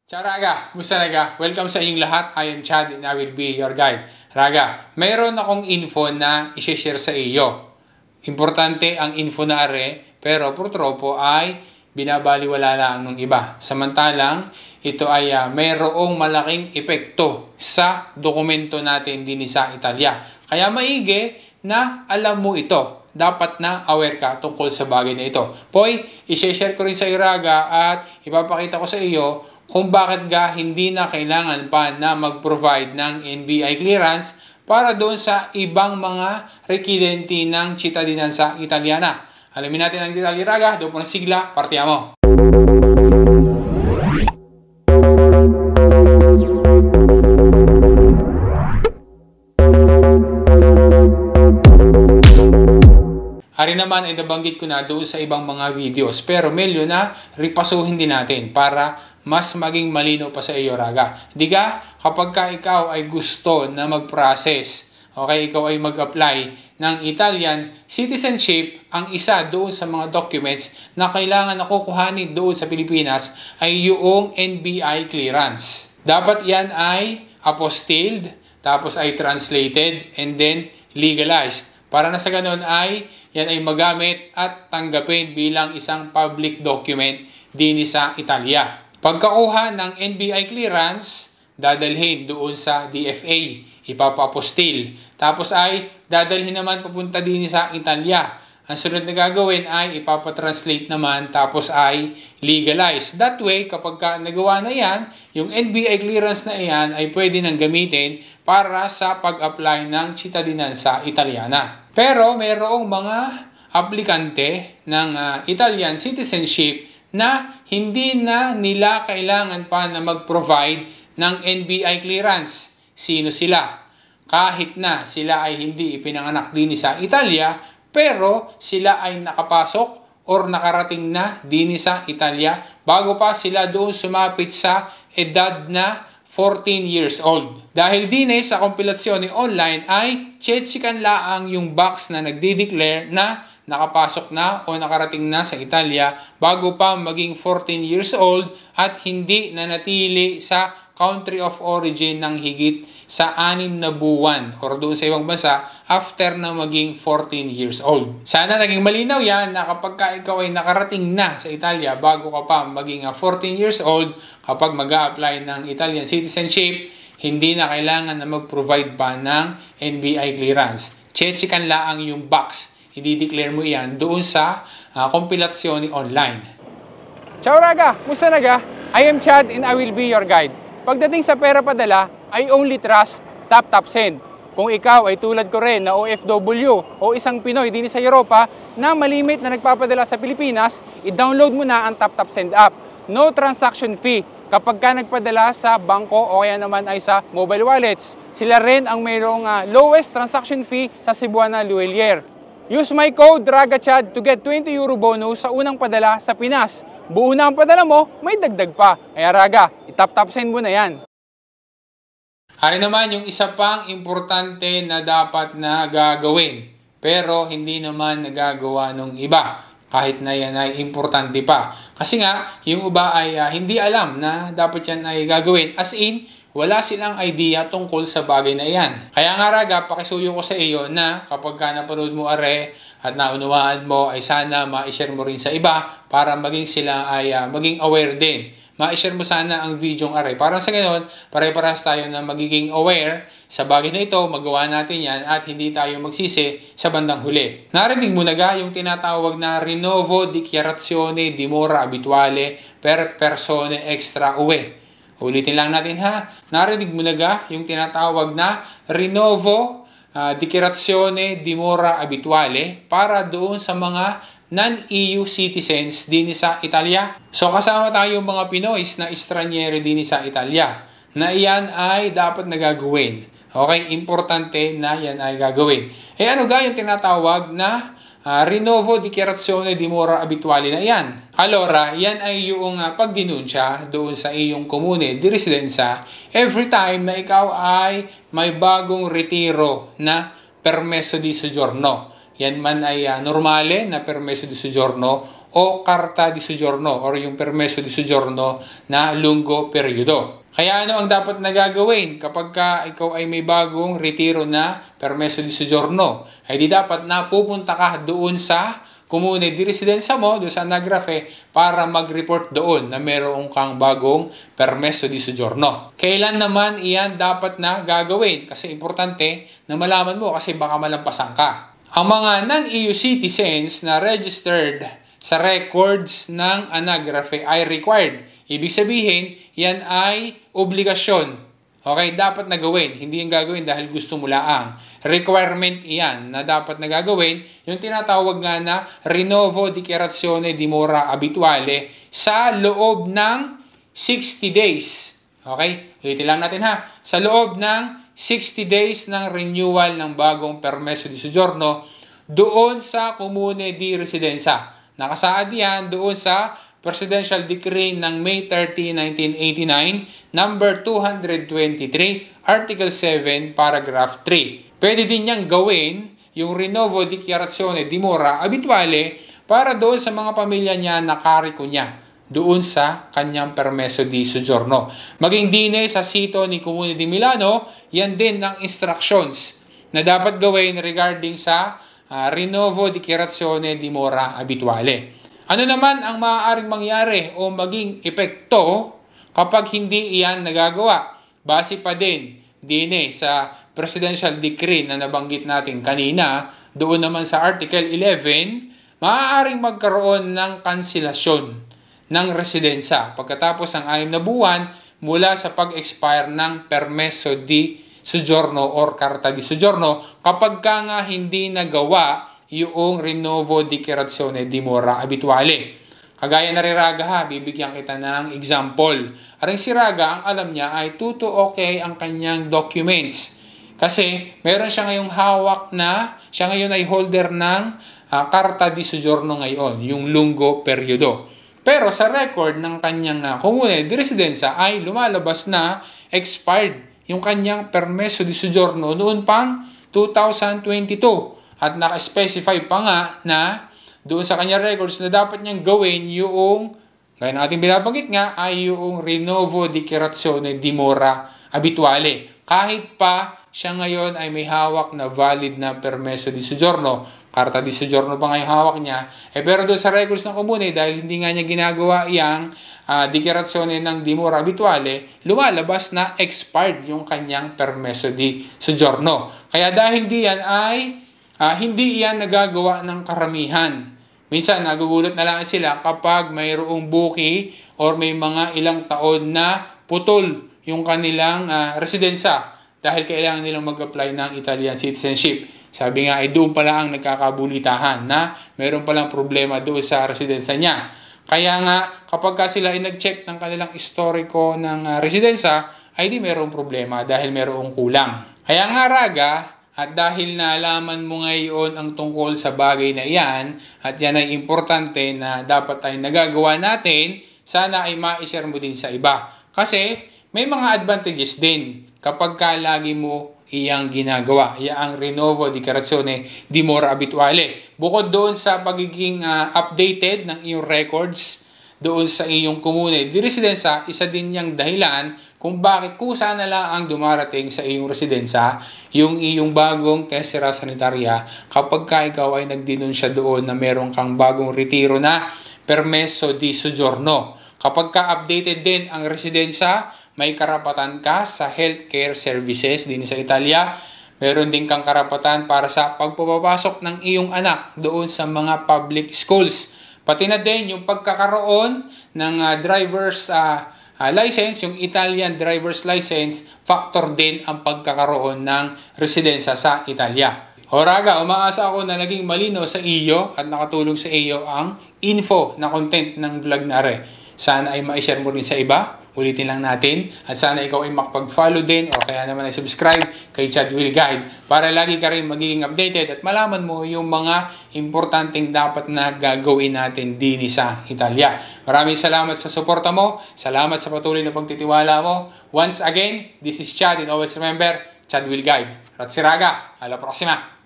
Ciao Raga! Musta Raga? Welcome sa inyong lahat. I am Chad and I will be your guide. Raga, mayroon akong info na i-share sa iyo. Importante ang info na are, pero purtropo ay binabaliwala lang ng iba. Samantalang, ito ay mayroong malaking epekto sa dokumento natin din sa Italia. Kaya maigi na alam mo ito. Dapat na aware ka tungkol sa bagay na ito. Poy, i-share ko rin sa iyo Raga at ipapakita ko sa iyo kung bakit hindi na kailangan pa na mag-provide ng NBI clearance para doon sa ibang mga residente ng cittadinanza italiana. Alamin natin ang detalye Raga, doon po ng sigla, partiamo! Hari naman ay nabanggit ko na doon sa ibang mga videos, pero medyo na ripasuhin din natin para mas maging malino pa sa iyo Raga. Di ka, kapag ikaw ay gusto na mag-process, okay, ikaw ay mag-apply ng Italian citizenship, ang isa doon sa mga documents na kailangan na kukuhanin doon sa Pilipinas ay yung NBI clearance. Dapat yan ay apostilled, tapos ay translated, and then legalized. Para na sa ganun ay yan ay magamit at tanggapin bilang isang public document din sa Italia. Pagkakuha ng NBI clearance, dadalhin doon sa DFA, ipapapostil. Tapos ay dadalhin naman papunta din sa Italia. Ang sunod na gagawin ay ipapatranslate naman tapos ay legalize. That way, kapag nagawa na yan, yung NBI clearance na yan ay pwede nang gamitin para sa pag-apply ng cittadinanza italiana. Pero mayroong mga aplikante ng Italian citizenship na hindi na nila kailangan pa na mag-provide ng NBI clearance. Sino sila? Kahit na sila ay hindi ipinanganak din sa Italia, pero sila ay nakapasok or nakarating na din sa Italia bago pa sila doon sumapit sa edad na 14 years old. Dahil din sa kompilasyon ni online ay chechikan laang yung box na nagdi-declare na nakapasok na o nakarating na sa Italia bago pa maging 14 years old at hindi nanatili sa country of origin ng higit sa 6 na buwan or doon sa ibang bansa after na maging 14 years old. Sana naging malinaw yan na kapag ikaw ay nakarating na sa Italia bago ka pa maging 14 years old, kapag mag-a-apply ng Italian citizenship, hindi na kailangan na mag-provide pa ng NBI clearance. Chechikan laang yung box. I-declare mo yan doon sa kompilasyon ni online. Ciao Raga! Musta Raga? I am Chad and I will be your guide. Pagdating sa pera padala, I only trust Tap Send. Kung ikaw ay tulad ko rin na OFW o isang Pinoy din sa Europa na malimit na nagpapadala sa Pilipinas, i-download mo na ang Tap Send app. No transaction fee kapag ka nagpadala sa bangko o kaya naman ay sa mobile wallets. Sila rin ang mayroong lowest transaction fee sa Cebuana Luelier. Use my code RAGACHAD to get 20 euro bonus sa unang padala sa Pinas. Buo na ang padala mo, may dagdag pa. Kaya Raga, i-tap send mo na yan. Hari naman yung isa pang importante na dapat na gagawin. Pero hindi naman nagagawa ng iba. Kahit na yan ay importante pa. Kasi nga, yung iba ay hindi alam na dapat yan ay gagawin. As in, wala silang idea tungkol sa bagay na iyan. Kaya nga Raga, pakisuyo ko sa iyo na kapag napanood mo are at naunawaan mo ay sana ma-share mo rin sa iba para maging sila ay maging aware din. Ma-share mo sana ang video ng are. Para sa ganoon, pare-parehas tayo na magiging aware sa bagay na ito, magawa natin yan at hindi tayo magsisi sa bandang huli. Narinig mo na yung tinatawag na Rinnovo Dichiarazione di Mora Abituale per Persone Extra UE. Ulitin lang natin ha. Narinig mo na yung tinatawag na Rinnovo Dichiarazione di Mora Abituale para doon sa mga non-EU citizens din sa Italia. So kasama tayong mga Pinoys na estranyero din sa Italia na iyan ay dapat nagagawin. Okay, importante na yan ay gagawin. Ano yung tinatawag na Rinnovo Dichiarazione di Mora Abituale na yan? Allora, yan ay yung pagdinunsya doon sa iyong komune di residenza every time na ikaw ay may bagong retiro na permesso di soggiorno. Yan man ay normale na permesso di soggiorno o Carta di Soggiorno or yung Permesso di Soggiorno na lungo periodo. Kaya ano ang dapat na gagawin kapag ikaw ay may bagong retiro na Permesso di Soggiorno? Ay di dapat na pupunta ka doon sa Comune di Residenza mo, doon sa Anagrafe, para mag-report doon na meron kang bagong Permesso di Soggiorno. Kailan naman iyan dapat na gagawin? Kasi importante na malaman mo kasi baka malampasan ka. Ang mga non-EU citizens na registered sa records ng Anagrafe ay required. Ibig sabihin, yan ay obligasyon. Okay, dapat na gawin. Hindi yung gagawin dahil gusto mo laang. Requirement iyan na dapat na gagawin, yung tinatawag nga na Rinnovo Dichiarazione di Mora Abituale sa loob ng 60 days. Okay, ulitin lang natin ha. Sa loob ng 60 days ng renewal ng bagong Permesso di Soggiorno doon sa Comune di Residenza. Nakasaad yan doon sa Presidential Decree ng May 30, 1989, number 223, Article 7, Paragraph 3. Pwede din niyang gawin yung Rinnovo Dichiarazione di Mora Abituale para doon sa mga pamilya niya na kariko niya doon sa kanyang Permesso di Soggiorno. Maging dine sa sito ni Comune di Milano, yan din ang instructions na dapat gawin regarding sa Rinnovo Dichiarazione di Mora Abituale. Ano naman ang maaaring mangyari o maging epekto kapag hindi iyan nagagawa? Base pa din sa Presidential Decree na nabanggit natin kanina, doon naman sa Article 11, maaaring magkaroon ng kanselasyon ng residensa pagkatapos ng 6 na buwan mula sa pag-expire ng Permesso di Soggiorno or Carta di Soggiorno kapag nga hindi nagawa yung Rinnovo Dichiarazione di Mora Abituale. Kagaya na Raga ha, bibigyan kita ng example. Aring si Raga, ang alam niya ay tuto okay ang kanyang documents. Kasi meron siya ngayong hawak na, siya ngayon ay holder ng Carta di Soggiorno ngayon, yung lungo periodo. Pero sa record ng kanyang Comune di Residenza ay lumalabas na expired yung kanyang Permesso di Soggiorno noon pang 2022. At naka-specify pa nga na doon sa kanya records na dapat niyang gawin yung, gaya natin binabanggit nga, ay yung Rinnovo Dichiarazione di Mora Abituale. Kahit pa siya ngayon ay may hawak na valid na Permesso di Soggiorno, Carta di Soggiorno pa nga yung hawak niya, pero doon sa records ng Comune, dahil hindi nga niya ginagawa yung Dichiarazione ng di Mora Abituale, lumalabas na expired yung kanyang Permesso di Soggiorno. Kaya dahil diyan ay hindi iyan nagagawa ng karamihan. Minsan, nagugulat na lang sila kapag mayroong buki or may mga ilang taon na putol yung kanilang residensa dahil kailangan nilang mag-apply ng Italian citizenship. Sabi nga, ay doon pala ang nagkakabulitahan na mayroon palang problema doon sa residensa niya. Kaya nga, kapag sila ay nag-check ng kanilang historiko ng residensa, ay di mayroong problema dahil mayroong kulang. Kaya nga Raga, at dahil nalaman mo ngayon ang tungkol sa bagay na iyan, at yan ay importante na dapat ay nagagawa natin, sana ay ma-share mo din sa iba. Kasi may mga advantages din kapag lagi mo iyang ginagawa. Iyang Rinnovo Dichiarazione di Mora Abituale. Bukod doon sa pagiging updated ng iyong records doon sa iyong Comune di Residenza, isa din niyang dahilan kung bakit kusa na lang ang dumarating sa iyong residensa yung iyong bagong tessera sanitaria kapag ikaw ay nagdenunsya doon na meron kang bagong retiro na Permesso di Soggiorno. Kapag updated din ang residensa, may karapatan ka sa healthcare services din sa Italia. Meron din kang karapatan para sa pagpapasok ng iyong anak doon sa mga public schools. Pati na din yung pagkakaroon ng driver's license, yung Italian driver's license, factor din ang pagkakaroon ng residensya sa Italia. Raga, umaasa ako na naging malino sa iyo at nakatulong sa iyo ang info na content ng vlog na are. Sana ay ma-share mo rin sa iba. Ulitin lang natin. At sana ikaw ay makapag-follow din o kaya naman ay subscribe kay Chad Will Guide para lagi ka rin magiging updated at malaman mo yung mga importanteng dapat na gagawin natin din sa Italia. Maraming salamat sa suporta mo. Salamat sa patuloy na pagtitiwala mo. Once again, this is Chad and always remember, Chad Will Guide. At si Raga, alla prossima!